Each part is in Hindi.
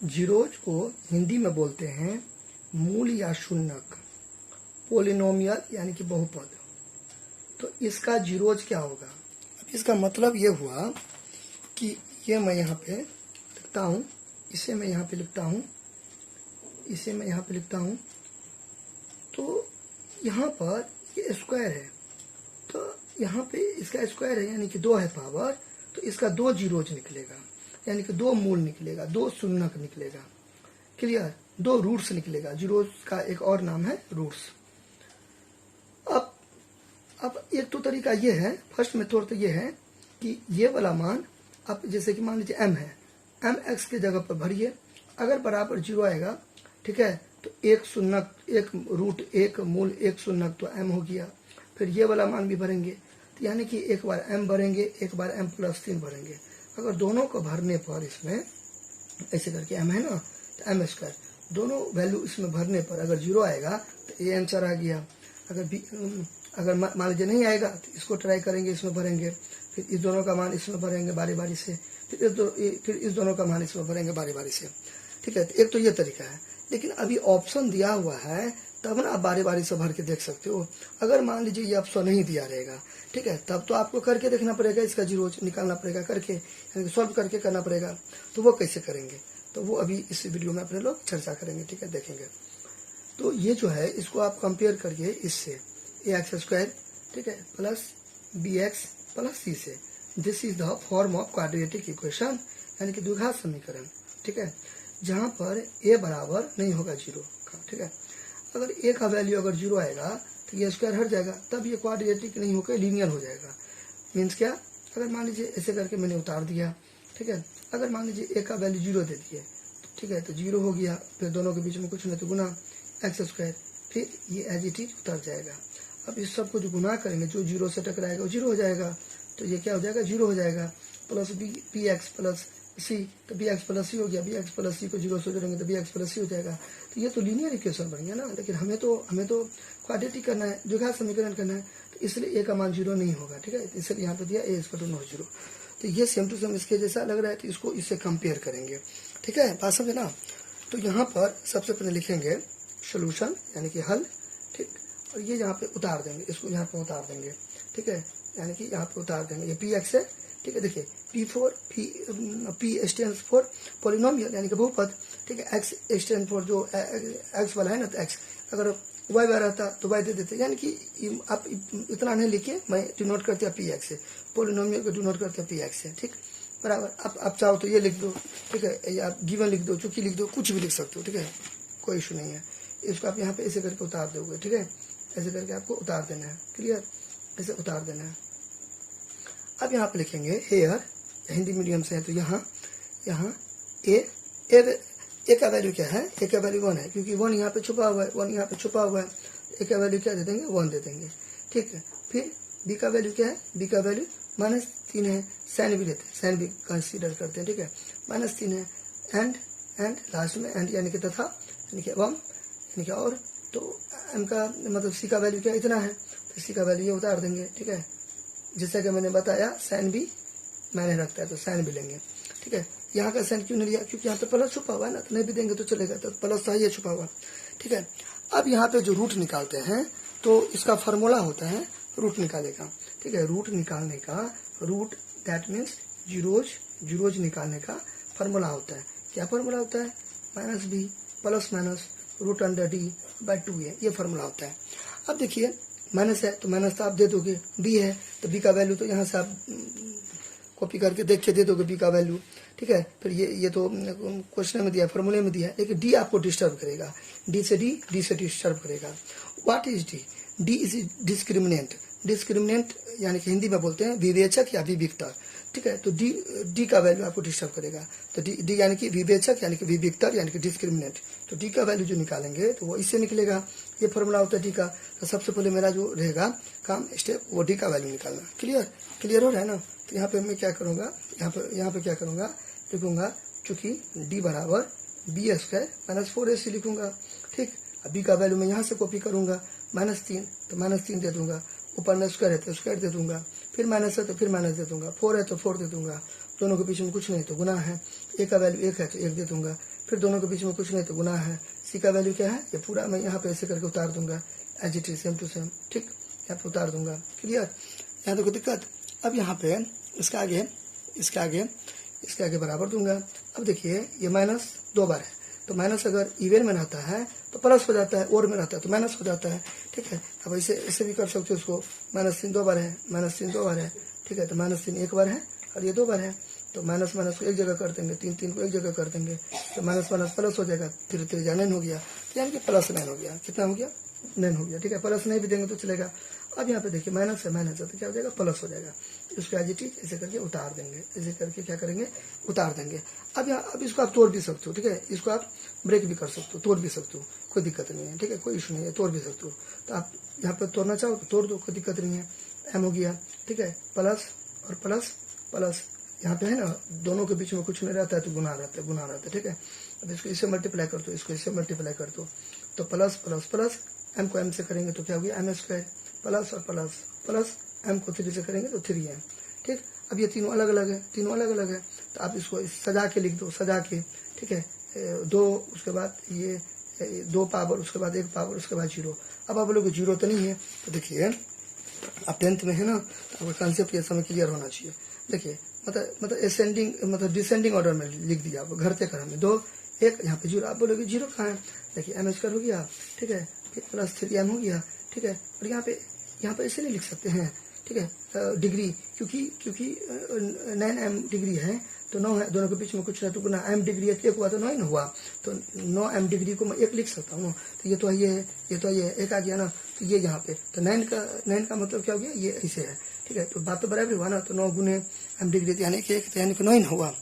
जीरोज को हिंदी में बोलते हैं मूल या शून्यक, पोलिनोमियल यानी कि बहुपद। तो इसका जीरोज क्या होगा? अब इसका मतलब ये हुआ कि ये मैं यहाँ पे लिखता हूँ, इसे मैं यहाँ पे लिखता हूँ, इसे मैं यहाँ पे लिखता हूँ। तो यहाँ पर ये स्क्वायर है, तो यहाँ पे इसका स्क्वायर है यानी कि 2 है पावर, तो इसका 2 जीरोज निकलेगा, यानी कि 2 मूल निकलेगा, 2 शून्यक निकलेगा। क्लियर? 2 रूट्स निकलेगा। जीरोज का एक और नाम है रूट्स। अब एक तो तरीका ये है, फर्स्ट मेथड तो ये है कि ये वाला मान अब जैसे कि मान लीजिए m है, m x के जगह पर भरिए, अगर बराबर 0 आएगा, ठीक है, तो एक शून्यक, एक रूट, एक मूल, एक शून्यक, तो m हो गया। फिर ये वाला मान भी भरेंगे, तो यानी कि एक बार m भरेंगे, एक बार m + 3 भरेंगे। अगर दोनों को भरने पर इसमें ऐसे करके m है ना, तो m², दोनों वैल्यू इसमें भरने पर अगर 0 आएगा तो ये आंसर आ गया। अगर मान लीजिए नहीं आएगा तो इसको ट्राई करेंगे, इसमें भरेंगे, फिर इस दोनों का मान इसमें भरेंगे बारी बारी से, फिर इस दोनों का मान इसमें भरेंगे बारी बारी से। ठीक है, तो एक तो ये तरीका है। लेकिन अभी ऑप्शन दिया हुआ है, तब ना आप बारी बारी से भर के देख सकते हो। अगर मान लीजिए ये ऑप्शन नहीं दिया रहेगा, ठीक है, तब तो आपको करके देखना पड़ेगा, इसका जीरो निकालना पड़ेगा, करके यानी सॉल्व करके करना पड़ेगा। तो वो कैसे करेंगे, तो वो अभी इस वीडियो में अपने लोग चर्चा करेंगे, ठीक है, देखेंगे। तो ये जो है इसको आप कंपेयर करिए इससे, ax², ठीक है, प्लस bx प्लस c से। This is the form of quadratic equation, यानी कि द्विघात समीकरण, ठीक है, जहां पर a बराबर नहीं होगा 0 का, ठीक है। अगर a का वैल्यू अगर 0 आएगा तो ये स्क्वायर हट जाएगा, तब ये क्वाड्रेटिक नहीं होकर लीनियर हो जाएगा। मीन्स क्या? अगर मान लीजिए ऐसे करके मैंने उतार दिया, ठीक है, अगर मान लीजिए a का वैल्यू 0 दे दिए, ठीक है, तो 0 हो गया, फिर दोनों के बीच में कुछ नहीं तो गुना x², फिर ये एज इट इज उतर जाएगा। अब इस सब को जो गुना करेंगे, जो 0 से टकराएगा वो 0 हो जाएगा, तो ये क्या हो जाएगा? 0 हो जाएगा। प्लस bx प्लस c, तो bx प्लस c हो गया, bx प्लस c को 0 से जोड़ेंगे तो bx प्लस c हो जाएगा। तो ये तो लीनियर इक्वेशन बन गया ना, लेकिन हमें तो क्वाड्रेटिक करना है, द्विघात समीकरण करना है, तो इसलिए a का मान 0 नहीं होगा, ठीक है, इसलिए यहाँ पे दिया a = नो 0। तो ये सेम टू सेम इसके जैसा लग रहा है, तो इसको इससे कंपेयर करेंगे, ठीक है, बात समझे ना। तो यहाँ पर सबसे पहले लिखेंगे सोल्यूशन, यानी कि हल, ठीक, और ये यहाँ पे उतार देंगे, इसको यहाँ पे उतार देंगे, ठीक है, यानी कि यहाँ पे उतार देंगे। ये px है, ठीक है, देखिए p स्टैंड्स फॉर पॉलिनोमियल, यानी कि बहुपद, ठीक है, x स्टैंड फॉर जो x वाला है ना, तो x, अगर y वाला रहता तो y दे देते, यानी कि आप इतना नहीं लिखिए, मैं डिनोट करते हैं px से, पॉलिनोमियल को डिनोट करते हैं px से, ठीक, बराबर। आप चाहो तो ये लिख दो, ठीक है, या आप गिवन लिख दो, चूंकि लिख दो, कुछ भी लिख सकते हो, ठीक है, कोई इशू नहीं है। इसको आप यहाँ पे ऐसे करके उतार दोगे, ठीक है, ऐसे करके आपको उतार देना है, क्लियर, ऐसे उतार देना है। अब यहाँ पे लिखेंगे हेयर, हिंदी मीडियम से है तो यहाँ ए का वैल्यू क्या है? ए का वैल्यू 1 है, क्योंकि 1 यहाँ पे छुपा हुआ है, 1 यहाँ पे छुपा हुआ है। ए का वैल्यू क्या दे देंगे? 1 दे देंगे, ठीक है। फिर बी का वैल्यू क्या है? बी का वैल्यू -3 है, साइन भी लेते हैं, साइन भी कंसीडर करते हैं, ठीक है, -3 है। एंड लास्ट में एंड यानी कि तथा, यानी कि एवं, यानी कि और, तो एम का मतलब सी का वैल्यू क्या इतना है, तो सी का वैल्यू ये उतार देंगे, ठीक है। जैसा कि मैंने बताया साइन भी मैंने रखता है, तो साइन भी लेंगे, ठीक है। यहाँ का साइन क्यों नहीं लिया? क्योंकि यहाँ पे प्लस छुपा हुआ है ना, तो नहीं भी देंगे तो चलेगा, तो प्लस था ये छुपा हुआ, ठीक है। अब यहाँ पे जो रूट निकालते हैं, तो इसका फॉर्मूला होता है रूट निकालने का, ठीक है, रूट निकालने का, रूट दैट मीन्स जीरोज निकालने का फॉर्मूला होता है। क्या फॉर्मूला होता है? -b प्लस माइनस √d/2a, ये फॉर्मूला होता है। अब देखिए माइनस है तो माइनस तो आप दे दोगे, b है तो b का वैल्यू तो यहाँ से आप कॉपी करके देख के दे दोगे b का वैल्यू, ठीक है। फिर ये तो क्वेश्चन में दिया, फॉर्मूले में दिया है, लेकिन d आपको डिस्टर्ब करेगा, d से डिस्टर्ब करेगा। What is d? d is discriminant, यानी कि हिंदी में बोलते हैं विवेचक या विविक्तर, ठीक है। तो डी का वैल्यू आपको डिस्टर्ब करेगा, तो डी यानी कि विवेचक, यानी कि विविक्तर, यानी कि डिस्क्रिमिनेंट। तो डी का वैल्यू जो निकालेंगे तो वो इससे निकलेगा, ये फॉर्मूला होता है डी का। तो सबसे पहले मेरा जो रहेगा काम स्टेप, वो डी का वैल्यू निकालना। क्लियर हो रहा है ना। तो यहाँ पे मैं क्या करूँगा, यहाँ पे क्या करूँगा, लिखूंगा चूंकि डी बराबर b² - 4ac लिखूंगा, ठीक। बी का वैल्यू मैं यहाँ से कॉपी करूंगा, -3, तो -3 दे दूंगा, ऊपर में स्क्वायर है तो स्क्वायर दे दूंगा, फिर माइनस है तो फिर माइनस दे दूंगा, 4 है तो 4 दे दूंगा, दोनों के बीच में कुछ नहीं तो गुना है, ए का वैल्यू 1 है तो 1 दे दूंगा, फिर दोनों के बीच में कुछ नहीं तो गुना है। सी का वैल्यू क्या है, ये पूरा मैं यहाँ पे ऐसे करके उतार दूंगा, as it is same to same, ठीक, यहाँ पे उतार दूंगा। क्लियर, यहाँ तो कोई दिक्कत। अब यहाँ पे इसके आगे बराबर दूंगा। अब देखिए ये माइनस 2 बार है, तो माइनस अगर इवन में रहता है तो प्लस हो जाता है, और में रहता है तो माइनस हो जाता है, ठीक है। अब ऐसे भी कर सकते हो इसको, -3 2 बार है, -3 2 बार है, ठीक है। तो -3 1 बार है और ये 2 बार है, तो माइनस को एक जगह कर देंगे, 3 को एक जगह कर देंगे, तो माइनस प्लस हो जाएगा, धीरे धीरे 9 हो गया, तो यानी कि +9 हो गया। कितना हो गया, 9 हो गया, ठीक है। प्लस नहीं भी देंगे तो चलेगा। अब यहाँ पे देखिए माइनस है तो क्या हो जाएगा, प्लस हो जाएगा। इसको एज इट इज ऐसे करके उतार देंगे, ऐसे करके क्या करेंगे, उतार देंगे। अब इसको आप तोड़ भी सकते हो, ठीक है। इसको आप ब्रेक भी कर सकते हो, तोड़ भी सकते हो, कोई दिक्कत नहीं है, ठीक है, कोई इशू नहीं है, तोड़ भी सकते हो। तो आप यहाँ पे तोड़ना चाहो तो तोड़ दो, कोई दिक्कत नहीं है। m हो गया, ठीक है, प्लस और प्लस प्लस, यहाँ पे है ना, दोनों के बीच में कुछ नहीं रहता है तो गुना रहता है, ठीक है। अब इसको इससे मल्टीप्लाई कर दो, इसको इससे मल्टीप्लाई कर दो, तो प्लस प्लस प्लस, m को m से करेंगे तो क्या हो गया, m² प्लस और प्लस प्लस, m को 3 से करेंगे तो 3m, ठीक। अब ये तीनों अलग अलग है, तो आप इसको सजा के लिख दो, सजा के, ठीक है। 2, उसके बाद ये 2 पावर, उसके बाद 1 पावर, उसके बाद 0। अब आप लोग 0 तो नहीं है, तो देखिए आप 10th में है ना, तो आपका कंसेप्ट ये समय क्लियर होना चाहिए। देखिए मतलब असेंडिंग मतलब डिसेंडिंग ऑर्डर में लिख दिया, आप घटते क्रम में 2 1, यहाँ पे 0। आप बोलोगे 0 कहाँ है, देखिए m² हो गया, ठीक है, फिर प्लस 3m हो गया, ठीक है। और यहाँ पे ऐसे नहीं लिख सकते हैं, ठीक है, डिग्री, क्योंकि 9m डिग्री है तो 9 है, दोनों के बीच में कुछ नहीं तो गुना, m डिग्री 1 हुआ तो 9 ही हुआ, तो 9m डिग्री को मैं 1 लिख सकता हूँ। तो ये तो ये 1 आ गया ना, तो ये यहाँ पे तो 9 का मतलब क्या हो गया, ये ऐसे है, ठीक है। तो बात तो बराबर हुआ ना, तो 9 गुने m डिग्री यानी कि 1, यानी कि 9 हुआ,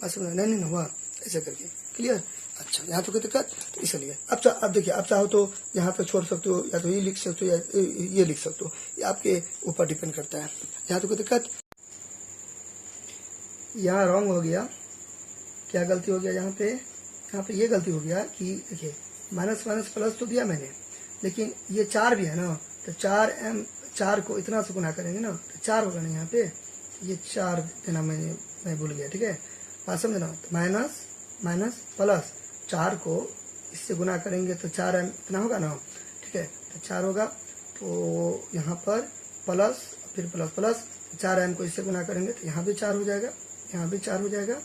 बस 9 हुआ, ऐसे करके। क्लियर, अच्छा, यहाँ तो कोई दिक्कत, तो इसलिए अब देखिए, आप चाहो तो यहाँ पे छोड़ सकते हो, या तो ये लिख सकते हो या ये लिख सकते हो, ये आपके ऊपर डिपेंड करता है। यहाँ तो कोई दिक्कत, यहाँ रॉन्ग हो गया, क्या गलती हो गया यहाँ पे ये गलती हो गया कि देखिए माइनस प्लस तो दिया मैंने, लेकिन ये 4 भी है ना, तो 4 को इतना से गुना करेंगे ना तो 4 होगा ना, यहाँ पे ये 4 देना मैं भूल गया, ठीक है, बात समझना। तो माइनस प्लस 4 को इससे गुना करेंगे तो 4m इतना होगा ना, ठीक है, तो 4 होगा, तो यहाँ पर प्लस फिर प्लस 4m को इससे गुना करेंगे तो यहाँ भी 4 हो जाएगा, यहाँ भी 4 हो जाएगा,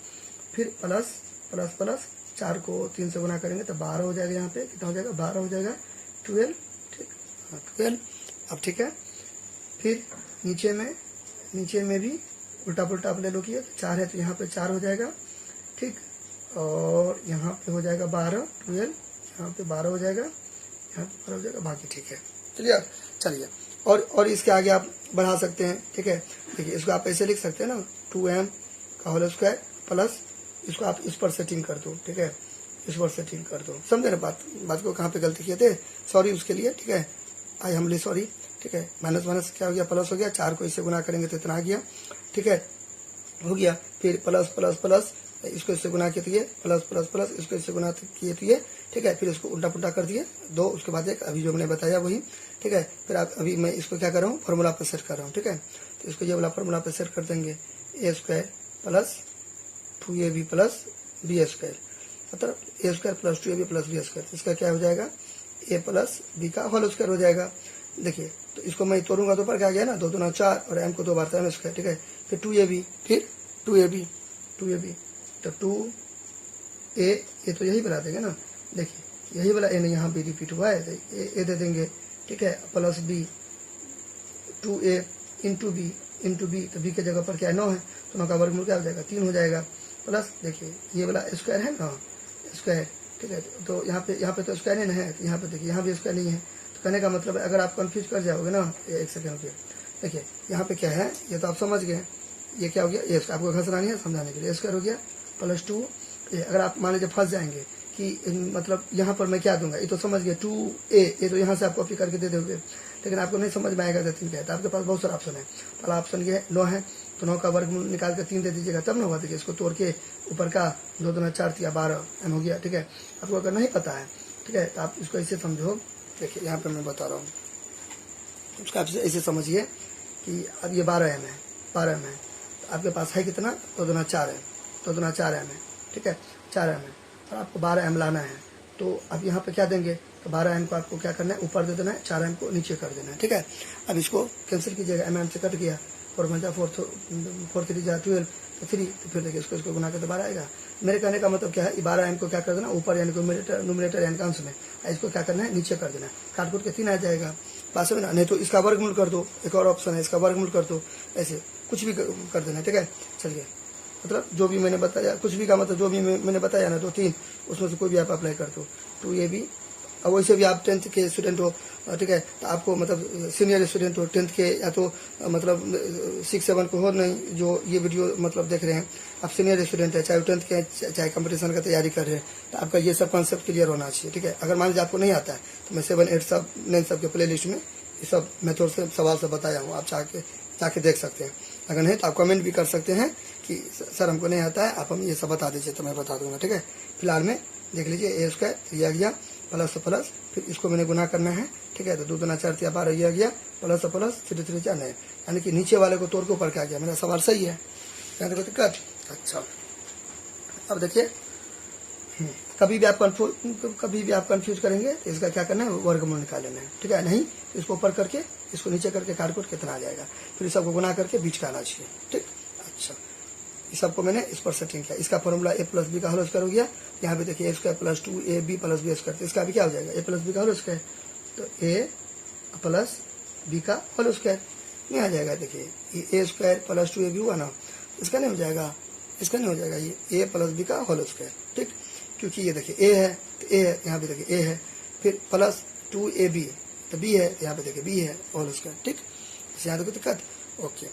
फिर प्लस 4 को 3 से गुना करेंगे तो 12 हो जाएगा, यहाँ पे कितना हो जाएगा, 12 हो जाएगा, 12, ठीक, 12। अब ठीक है, फिर नीचे में भी उल्टा पुल्टा आप ले लो, किया 4 है तो यहाँ पे 4 हो जाएगा, ठीक, और यहाँ पे हो जाएगा 12, 12, यहाँ पे 12 हो जाएगा, यहाँ पे 12 हो जाएगा, बाकी ठीक है। चलिए और इसके आगे आप बढ़ा सकते हैं, ठीक है। देखिए इसको आप ऐसे लिख सकते हैं ना, 2m का होल स्क्वायर प्लस, इसको आप इस पर सेटिंग कर दो, ठीक है, इस पर सेटिंग कर दो, समझे ना बात को, कहाँ पे गलती किए थे, सॉरी उसके लिए, ठीक है, आई हमली सॉरी, ठीक है। माइनस क्या हो गया, प्लस हो गया, 4 को इससे गुना करेंगे तो इतना आ गया, ठीक है, हो गया, फिर प्लस इसको इससे गुना किए तो ये प्लस इसको इससे गुना किए तो ये, ठीक है, फिर इसको उल्टा पुल्टा कर दिए 2, उसके बाद 1, अभी जो मैंने बताया वही, ठीक है। फिर आप अभी मैं इसको क्या कर रहा हूँ, फॉर्मूला पर सेट कर रहा हूँ, ठीक है। तो इसको ये वाला फॉर्मूला पर सेट कर देंगे, a² plus 2ab plus b², मतलब a² plus 2ab plus b², इसका क्या हो जाएगा, a प्लस b का होल स्क्वायर हो जाएगा। देखिए तो इसको मैं तोड़ूंगा तो पर क्या गया ना, 2 2 4 और m को 2 बार m², ठीक है, फिर 2ab, फिर 2ab, तो 2a, ये तो यही बना देंगे ना, देखिए यही वाला a ने यहाँ भी रिपीट हुआ है, तो a दे देंगे, ठीक है, plus b, 2a into b, तो b के जगह पर क्या है, 9 है, तो 9 का वर्गमूल क्या हो जाएगा, 3 हो जाएगा, प्लस देखिए ये वाला स्क्वायर है ना, स्क्वायर, ठीक है, तो यहाँ पे तो स्क्वायर नहीं है, यहाँ पे देखिए यहाँ भी स्क्वायर नहीं है, तो कहने का मतलब है अगर आप कंफ्यूज कर जाओगे ना, एक सेकेंड पे देखिए यहाँ पे क्या है, ये तो आप समझ गए, ये क्या हो गया, ये आपको घसना नहीं है, समझाने के लिए, स्क्वायर हो गया प्लस 2, अगर आप मान लीजिए फंस जाएंगे कि मतलब यहाँ पर मैं क्या दूंगा, ये तो समझ गए 2a, ये तो यहाँ से आप कॉपी करके दे दोगे, लेकिन आपको नहीं समझ में आएगा तो 3 क्या है, तो आपके पास बहुत सारा ऑप्शन है। पहला ऑप्शन ये है 9 है, तो 9 का वर्ग निकाल कर 3 दे दीजिएगा, तब ना होगा, देखिए इसको तोड़ के ऊपर का 2 2 4 3 12 m हो गया, ठीक है। आपको अगर नहीं पता है, ठीक है, तो आप इसको ऐसे समझो, देखिए यहाँ पे मैं बता रहा हूँ, उसका आप ऐसे समझिए कि अब ये 12m है, तो आपके पास है कितना, 2 2 4 है, 2 2 4 m है, ठीक है, 4m है, और आपको 12m लाना है, तो आप यहाँ पे क्या देंगे, तो 12m को आपको क्या करना है, ऊपर दे देना है, 4m को नीचे कर देना है, ठीक है। अब इसको कैंसिल कीजिएगा, mm से कट गया, 4 3 जा 12, तो 3, तो फिर देखिए इसको गुना करके 12 आएगा। मेरे कहने का मतलब क्या है, 12m को क्या कर देना ऊपर, यानी कि न्यूमरेटर यानी कि अंश में, इसको क्या करना है, नीचे कर देना है, काट कूट के 3 आ जाएगा पास में ना। नहीं तो इसका वर्गमूल कर दो, एक और ऑप्शन है, इसका वर्गमूल कर दो, ऐसे कुछ भी कर देना, ठीक है। चलिए, मतलब जो भी मैंने बताया, कुछ भी का मतलब जो भी मैंने बताया ना, तो 3 उसमें से कोई भी आप अप्लाई कर दो, 2ab। अब वैसे भी आप 10th के स्टूडेंट हो, ठीक है, तो आपको मतलब सीनियर स्टूडेंट हो 10th के, या तो मतलब 6-7 को हो, नहीं जो ये वीडियो मतलब देख रहे हैं, आप सीनियर स्टूडेंट है, चाहे 10th के, चाहे कंपटीशन का तैयारी कर रहे हैं, तो आपका ये सब कॉन्सेप्ट क्लियर होना चाहिए, ठीक है। अगर मान लीजिए आपको नहीं आता है, तो मैं 7, 8 सब 9 सब के प्ले लिस्ट में ये सब मेथड से सवाल से बताया हूँ, आप जाके देख सकते हैं। अगर नहीं तो आप कमेंट भी कर सकते हैं कि सर हमको नहीं आता है, आप हम ये सब बता दीजिए, तो मैं बता दूंगा, ठीक है। फिलहाल में देख लीजिए, ए स्क्वायर ये आ गया, प्लस से प्लस, फिर इसको मैंने गुना करना है, ठीक है। तो 2 दूना 4 3 12 ये आ गया, प्लस से प्लस 3 3 4 9, यानी कि नीचे वाले को तोड़ के ऊपर क्या आ गया, मेरा सवाल सही है, यहाँ देखो दिक्कत। अच्छा, अब देखिए, कभी भी आप कंफ्यूज करेंगे तो इसका क्या करना है, वर्गमूल निकाल लेना है, ठीक है। नहीं तो इसको ऊपर करके, इसको नीचे करके काट कूट कितना आ जाएगा, फिर सबको गुना करके बीच का आना चाहिए, ठीक। अच्छा, इस सबको मैंने इस पर सेटिंग किया। इसका फॉर्मूला a प्लस बी का होल स्क्वायर हो गया। यहाँ पे देखिए a square plus 2ab plus b square, इसका भी क्या हो जाएगा, a प्लस बी का होल स्क्वायर, तो a प्लस बी का होल स्क्वायर नहीं आ जाएगा। देखिए a स्क्वायर प्लस 2ab हुआ ना, इसका नहीं हो जाएगा, इसका नहीं हो जाएगा, ये a प्लस बी का होल स्क्वायर, ठीक। क्योंकि ये देखिए a है तो a है, यहाँ पे देखिए a है, फिर प्लस 2ab तो b है, यहाँ पे देखिए b है होल स्क्वायर, ठीक। यहाँ देखो दिक्कत, ओके।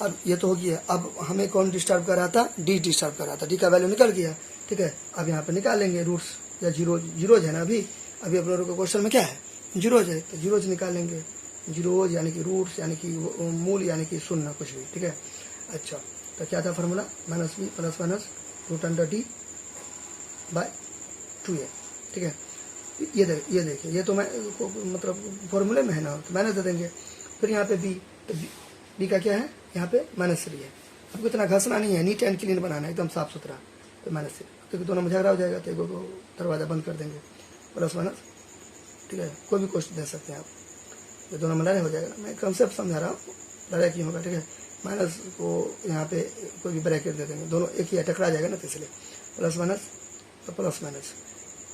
अब ये तो हो गया। अब हमें कौन डिस्टर्ब कर रहा था, डी डिस्टर्ब कर रहा था, डी का वैल्यू निकल गया, ठीक है। अब यहाँ पे निकालेंगे रूट्स या जीरोज है ना, अभी अपने लोगों के क्वेश्चन में क्या है, जीरोज है, तो जीरोज निकालेंगे, जीरोज यानी कि रूट्स यानी कि मूल यानी कि शून्य कुछ भी, ठीक है। अच्छा, तो क्या था formula, minus b plus minus root under D by 2a, ठीक है। ये देखिए, ये तो मैं मतलब फॉर्मूले में है ना, तो माइनस दे देंगे। फिर यहाँ पे बी, तो बी का क्या है, यहाँ पे -3 है। आपको इतना घसना नहीं है, नीट एंड क्लीन बनाना है, एकदम साफ सुथरा, तो -3, क्योंकि दोनों में झगड़ा हो जाएगा, तो एक को दरवाजा बंद कर देंगे, प्लस माइनस, ठीक है। कोई भी क्वेश्चन दे सकते हैं आप, ये दोनों में लड़ाई हो जाएगा। मैं कंसेप्ट समझा रहा हूँ, लड़ाई क्यों होगा, ठीक है। माइनस को यहाँ पे कोई भी ब्रैकेट दे देंगे, दोनों एक ही है, टकरा जाएगा ना, तो इसलिए प्लस माइनस, तो प्लस माइनस,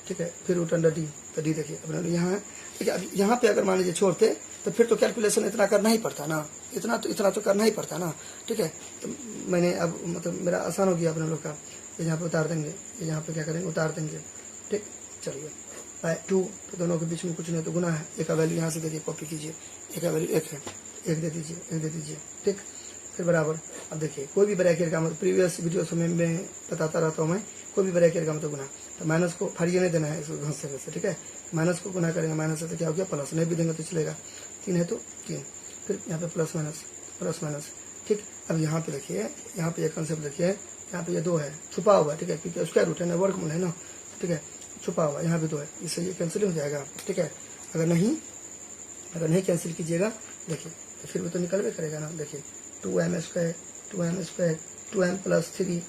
ठीक है। फिर रूट अंडर डी, तो डी देखिए अपने यहाँ है, ठीक है। अब यहाँ पे अगर मान लीजिए छोड़ते, तो फिर तो कैलकुलेशन इतना करना ही पड़ता ना, इतना तो करना ही पड़ता ना, ठीक है। तो मैंने अब मतलब मेरा आसान हो गया अपने लोग का, ये यहाँ पे उतार देंगे, ये यहाँ पे क्या करेंगे, उतार देंगे, ठीक। चलिए, बाय 2, तो दोनों के बीच में कुछ नहीं तो गुना है, एक का वैल्यू यहाँ से देखिए कॉपी कीजिए, एक का वैल्यू 1 है, 1 दे दीजिए, ठीक। फिर बराबर, अब देखिए कोई भी ब्रैकेट का मतलब प्रीवियस वीडियो में मैं बताता रहता हूँ, मैं कोई भी ब्रैकेट का मतलब गुना, तो माइनस को फाड़िए नहीं देना है इसको घस से, ठीक है। माइनस को गुना करेंगे, माइनस से तो क्या हो गया प्लस, नहीं भी देंगे तो चलेगा, 3 है तो 3, फिर यहाँ पे प्लस माइनस, ठीक। अब यहाँ पे देखिए, यहाँ पे एक कंसेप्ट देखिए, यहाँ पे ये 2 है छुपा हुआ, ठीक है, क्योंकि स्क्वायर रूट है ना, वर्गमूल है ना, ठीक है, छुपा हुआ यहाँ पे 2 है, इससे ये कैंसिल हो जाएगा, ठीक है। अगर नहीं कैंसिल कीजिएगा, देखिए तो फिर वो तो निकल भी करेगा ना, देखिए 2m square 2m plus 3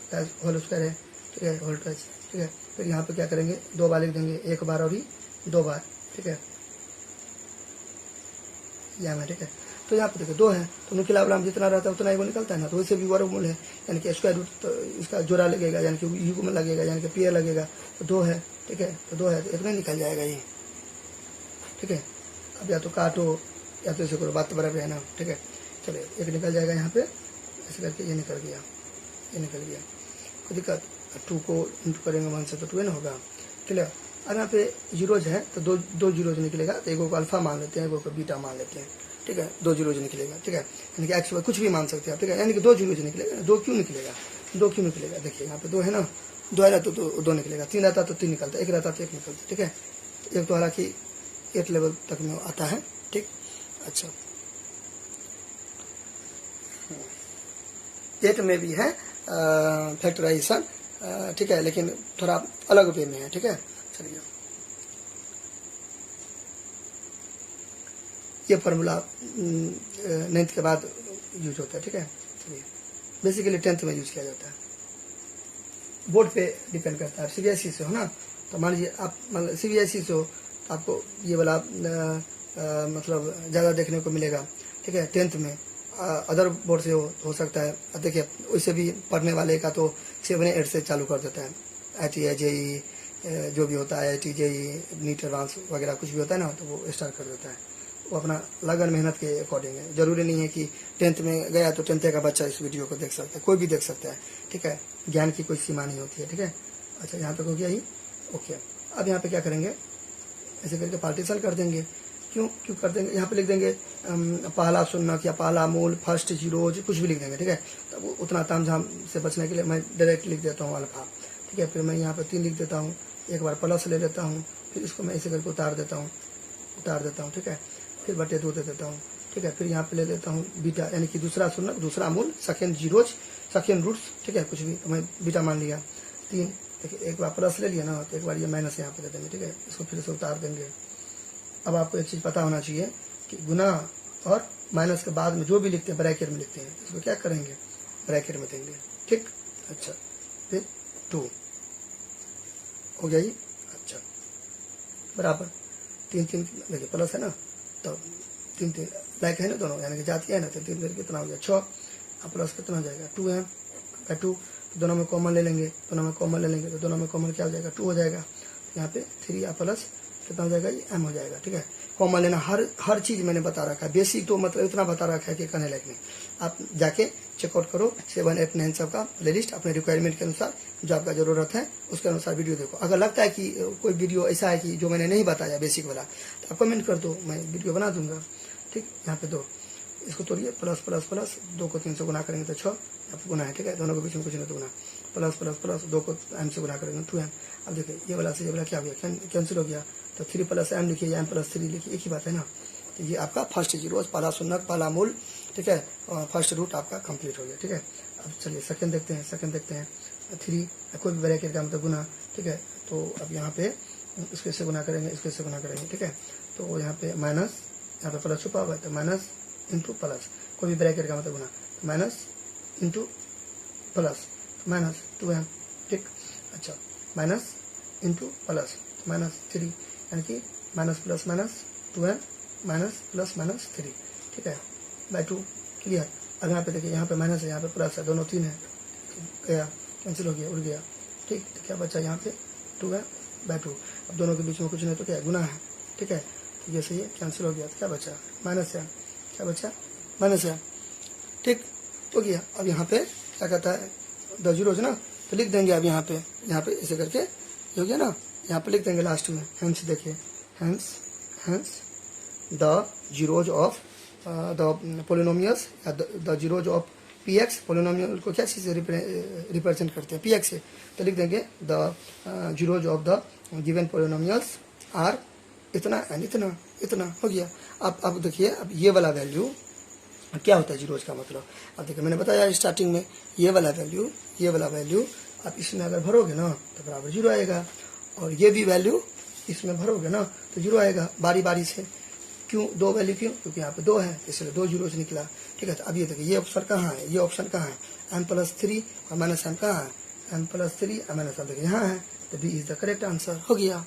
whole square है, ठीक है, होल टच, ठीक है। फिर यहाँ पे क्या करेंगे, 2 बार लिख देंगे, 1 बार और 2 बार, ठीक है, यहाँ में, ठीक है। तो यहाँ पे देखिए 2 है, तो नुकीला अवलाम जितना रहता है उतना ही वो निकलता है ना, तो वैसे भी वर्गमूल है, यानी कि स्क्वायर रूट, तो इसका जोड़ा लगेगा, यानी कि यू में लगेगा, यानी कि पी लगेगा, तो 2 है, ठीक है, तो 2 है, तो इतना निकल जाएगा ये, ठीक है। अब या तो काटो या तो इसे करो, बात तो बराबर है ना, ठीक है। चलिए, एक निकल जाएगा यहाँ पे, ऐसे करके ये निकल गया, कोई दिक्कत। 2 को इंटू करेंगे 1 से तो 2 ना होगा, क्लियर। अब यहाँ पे जीरोज है, तो दो जीरोज निकलेगा, तो एक को अल्फा मान लेते हैं, एक को बीटा मान लेते हैं, ठीक है। 2 जीरोज निकलेगा, ठीक है, यानी कि एक्स कुछ भी मान सकते हैं आप, ठीक है, यानी कि 2 जीरोज निकलेगा। 2 क्यों निकलेगा, देखिए यहाँ पे 2 है ना, 2 रहता तो 2 निकलेगा, 3 रहता तो 3 निकलता, 1 रहता तो 1 निकलता, ठीक है। एक तो हालांकि 8 लेवल तक में आता है, ठीक। अच्छा, 8 में भी है फैक्टराइजेशन, ठीक है, लेकिन थोड़ा अलग वे में है, ठीक है। चलिए, ये फार्मूला 9th के बाद यूज होता है, ठीक है। चलिए, बेसिकली 10th में यूज किया जाता है। बोर्ड पे डिपेंड करता है। सीबीएसई से हो ना, तो मान लीजिए आप मतलब सीबीएसई से हो तो आपको ये वाला मतलब ज़्यादा देखने को मिलेगा, ठीक है। 10th में अदर बोर्ड से हो सकता है, देखिए उससे भी पढ़ने वाले का तो 7 8 से चालू कर देता है। IIT JEE जो भी होता है, IIT JEE नीट एडवांस वगैरह कुछ भी होता है ना, तो वो स्टार्ट कर देता है। वो अपना लगन मेहनत के अकॉर्डिंग है, जरूरी नहीं है कि 10th में गया तो 10th का बच्चा इस वीडियो को देख सकता है, कोई भी देख सकता है, ठीक है। ज्ञान की कोई सीमा नहीं होती है, ठीक है। अच्छा, यहाँ तक हो गया ही, ओके। अब यहाँ पे क्या करेंगे, ऐसे करके पार्टीशन कर देंगे। क्यों कर देंगे, यहाँ पे लिख देंगे पहला शून्यक या पहला मूल, फर्स्ट जीरोज, कुछ भी लिख देंगे, ठीक है। तब उतना तामझाम से बचने के लिए मैं डायरेक्ट लिख देता हूँ अल्फा, ठीक है। फिर मैं यहाँ पे 3 लिख देता हूँ, एक बार प्लस ले लेता हूँ, फिर इसको मैं ऐसे करके उतार देता हूँ, ठीक है। फिर बटे 2 दे देता हूँ, ठीक है। फिर यहाँ पे ले लेता हूँ बीटा, यानी कि दूसरा शून्यक, दूसरा मूल, सेकेंड जीरोज, सेकेंड रूट्स, ठीक है। कुछ भी तो मैं बीटा मान लिया 3, देखिए एक बार प्लस ले लिया ना, तो एक बार ये माइनस यहाँ पे दे देंगे, ठीक है। इसको फिर से उतार देंगे। अब आपको एक चीज़ पता होना चाहिए कि गुना और माइनस के बाद में जो भी लिखते हैं ब्रैकेट में लिखते हैं, इसको क्या करेंगे, ब्रैकेट में देंगे, ठीक। अच्छा, फिर 2 हो गया ये, अच्छा, बराबर 3 3, देखिए प्लस है ना, तो 3 3 लाइक है ना दोनों, यानी कि जाती है ना, तो 3 3 कितना हो गया 6, अब प्लस कितना हो जाएगा 2 है बाय 2, दोनों में कॉमन ले लेंगे, तो दोनों में कॉमन क्या हो जाएगा 2 हो जाएगा। यहाँ पे 3 या प्लस कितना हो जाएगा, ये m हो जाएगा, ठीक है। कॉमन लेना हर चीज मैंने बता रखा है, बेसिक तो मतलब इतना बता रखा है कि कहने लायक नहीं। आप जाके चेकआउट करो 7 8 9 सब का प्लेलिस्ट, अपने रिक्वायरमेंट के अनुसार जो आपका जरूरत है उसके अनुसार वीडियो देखो। अगर लगता है कि कोई वीडियो ऐसा है कि जो मैंने नहीं बताया बेसिक वाला, तो आप कमेंट कर दो, मैं वीडियो बना दूंगा, ठीक। यहाँ पे 2, इसको तोड़िए, प्लस प्लस प्लस, 2 को 3 से गुना करेंगे तो 6, यहाँ पे गुना है, ठीक है। दोनों के बीच में कुछ नहीं तो गुना, प्लस प्लस प्लस, 2 को m से गुना करेंगे 2m। अब देखिए ये वाला से ये वाला क्या हो गया, कैंसिल हो गया, तो 3 + m लिखिए या m + 3 लिखिए, एक ही बात है ना। तो ये आपका फर्स्ट जीरोज, पहला शून्यक, पहला मूल, ठीक है, और फर्स्ट रूट आपका कंप्लीट हो गया, ठीक है। अब चलिए सेकंड देखते हैं 3, कोई भी ब्रैकेट का मतलब गुना, ठीक है। तो अब यहाँ पे इसके से गुना करेंगे, इसके से गुना करेंगे, ठीक है। तो यहाँ पे माइनस, यहाँ पे प्लस छुपा हुआ है, तो माइनस इंटू प्लस, कोई भी ब्रैकेट का मतलब गुना, minus into plus, minus 2m, ठीक। अच्छा, माइनस इंटू प्लस, -3, यानी कि minus plus minus 2m minus plus minus 3, ठीक है, बाय 2, क्लियर। अब यहाँ पे देखिए, यहाँ पे माइनस है, यहाँ पे प्लस है, दोनों 3 है, गया कैंसिल हो गया, उड़ गया, ठीक। तो क्या बचा यहाँ पे 2m/2, अब दोनों के बीच में कुछ नहीं तो क्या गुना है, ठीक है। तो ये सही है, कैंसिल हो गया, तो क्या बचा माइनस है, क्या बचा माइनस है, ठीक हो गया। अब यहाँ पे क्या कहता है 2 जीरोज ना, तो लिख देंगे अब यहाँ पे ऐसे करके हो गया ना, यहाँ पे लिख देंगे लास्ट में, हेंस देखिए, hence the zeros of the polynomials या the zeros of px, polynomial को क्या चीज़ से रिप्रेजेंट करते हैं, px से, तो लिख देंगे the zeros of the given polynomials are इतना एंड इतना हो गया। अब देखिए, अब ये वाला वैल्यू क्या होता है जीरोज का मतलब, अब देखिए मैंने बताया स्टार्टिंग में, ये वाला वैल्यू आप इसमें अगर भरोगे ना तो बराबर 0 आएगा, और ये भी वैल्यू इसमें भरोगे ना तो 0 आएगा, बारी बारी से। क्यों 2 वैल्यू, क्योंकि यहाँ पे 2 है, इसलिए 2 जीरोज निकला, ठीक है। तो अब ये देखिए, ये ऑप्शन कहाँ है, ये ऑप्शन कहाँ है, m+3 और -m कहाँ है, m+3 और -m, देखिए यहाँ है, तो b is the correct answer, हो गया।